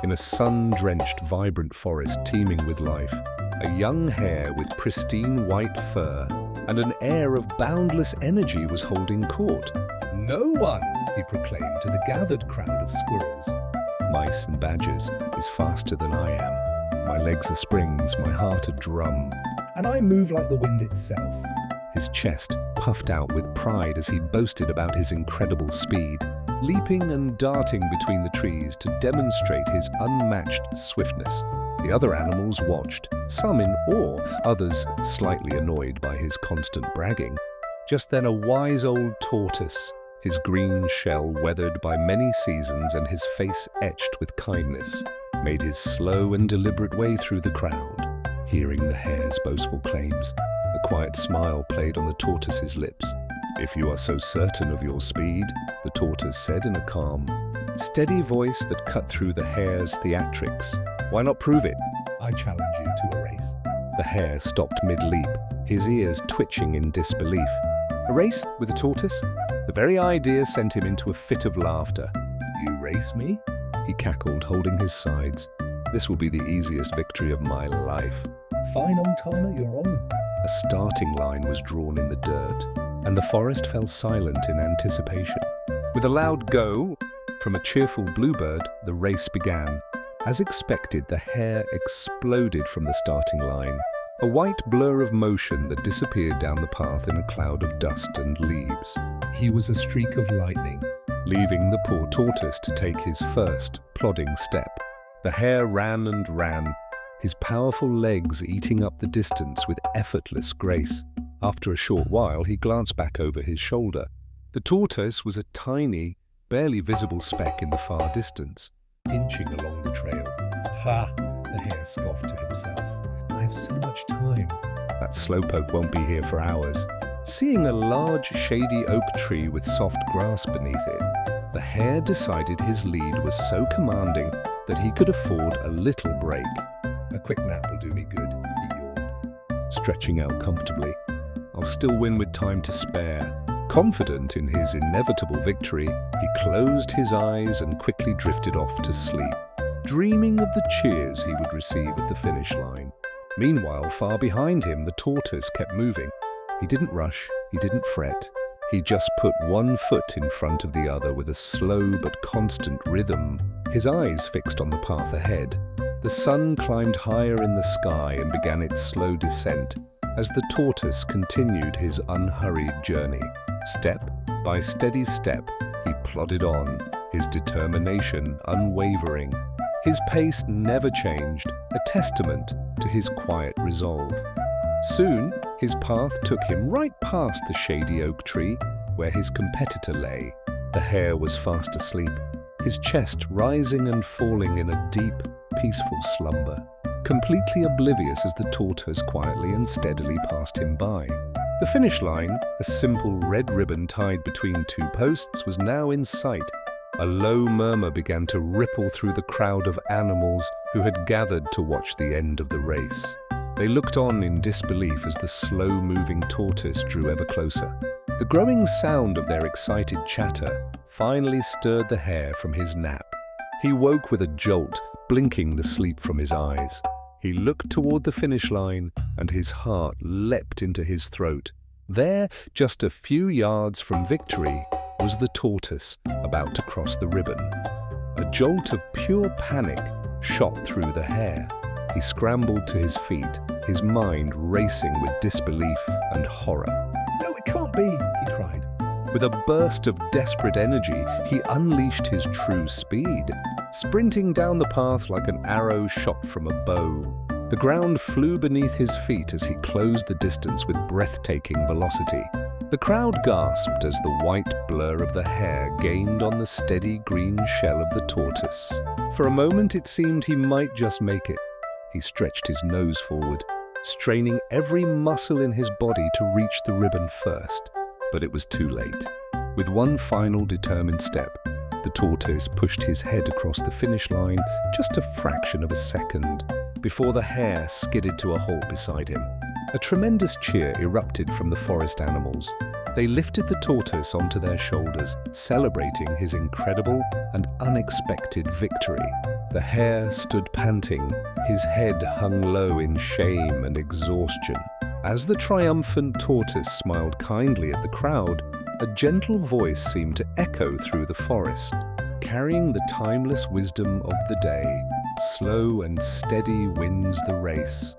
In a sun-drenched, vibrant forest teeming with life, a young hare with pristine white fur and an air of boundless energy was holding court. "No one," he proclaimed to the gathered crowd of squirrels, "Mice and badgers is faster than I am. My legs are springs, my heart a drum." "and I move like the wind itself." His chest puffed out with pride as he boasted about his incredible speed, leaping and darting between the trees to demonstrate his unmatched swiftness. The other animals watched, some in awe, others slightly annoyed by his constant bragging. Just then a wise old tortoise, his green shell weathered by many seasons and his face etched with kindness, made his slow and deliberate way through the crowd. Hearing the hare's boastful claims, a quiet smile played on the tortoise's lips. "If you are so certain of your speed," the tortoise said in a calm, steady voice that cut through the hare's theatrics, "why not prove it?" "I challenge you to a race." The hare stopped mid-leap, his ears twitching in disbelief. A race with a tortoise? The very idea sent him into a fit of laughter. "You race me?" He cackled, holding his sides. "This will be the easiest victory of my life." "Fine old timer, you're on." A starting line was drawn in the dirt, and the forest fell silent in anticipation. With a loud go from a cheerful bluebird, the race began. As expected, the hare exploded from the starting line, a white blur of motion that disappeared down the path in a cloud of dust and leaves. He was a streak of lightning, leaving the poor tortoise to take his first plodding step. The hare ran and ran, his powerful legs eating up the distance with effortless grace. After a short while, he glanced back over his shoulder. The tortoise was a tiny, barely visible speck in the far distance, inching along the trail. "Ha!" the hare scoffed to himself. "I have so much time." "That slowpoke won't be here for hours." Seeing a large, shady oak tree with soft grass beneath it, the hare decided his lead was so commanding that he could afford a little break. "A quick nap will do me good," he yawned, stretching out comfortably. "I'll still win with time to spare." Confident in his inevitable victory, he closed his eyes and quickly drifted off to sleep, dreaming of the cheers he would receive at the finish line. Meanwhile, far behind him, the tortoise kept moving. He didn't rush, he didn't fret. He just put one foot in front of the other with a slow but constant rhythm, his eyes fixed on the path ahead. The sun climbed higher in the sky and began its slow descent as the tortoise continued his unhurried journey. Step by steady step, he plodded on, his determination unwavering. His pace never changed, a testament to his quiet resolve. Soon, his path took him right past the shady oak tree where his competitor lay. The hare was fast asleep, his chest rising and falling in a deep, peaceful slumber, completely oblivious as the tortoise quietly and steadily passed him by. The finish line, a simple red ribbon tied between two posts, was now in sight. A low murmur began to ripple through the crowd of animals who had gathered to watch the end of the race. They looked on in disbelief as the slow-moving tortoise drew ever closer. The growing sound of their excited chatter finally stirred the hare from his nap. He woke with a jolt, blinking the sleep from his eyes. He looked toward the finish line, and his heart leapt into his throat. There, just a few yards from victory, was the tortoise about to cross the ribbon. A jolt of pure panic shot through the hare. He scrambled to his feet, his mind racing with disbelief and horror. "No, it can't be!" he cried. With a burst of desperate energy, he unleashed his true speed, sprinting down the path like an arrow shot from a bow. The ground flew beneath his feet as he closed the distance with breathtaking velocity. The crowd gasped as the white blur of the hare gained on the steady green shell of the tortoise. For a moment it seemed he might just make it. He stretched his nose forward, straining every muscle in his body to reach the ribbon first. But it was too late. With one final determined step, the tortoise pushed his head across the finish line just a fraction of a second before the hare skidded to a halt beside him. A tremendous cheer erupted from the forest animals. They lifted the tortoise onto their shoulders, celebrating his incredible and unexpected victory. The hare stood panting, his head hung low in shame and exhaustion. As the triumphant tortoise smiled kindly at the crowd, a gentle voice seemed to echo through the forest, carrying the timeless wisdom of the day. Slow and steady wins the race.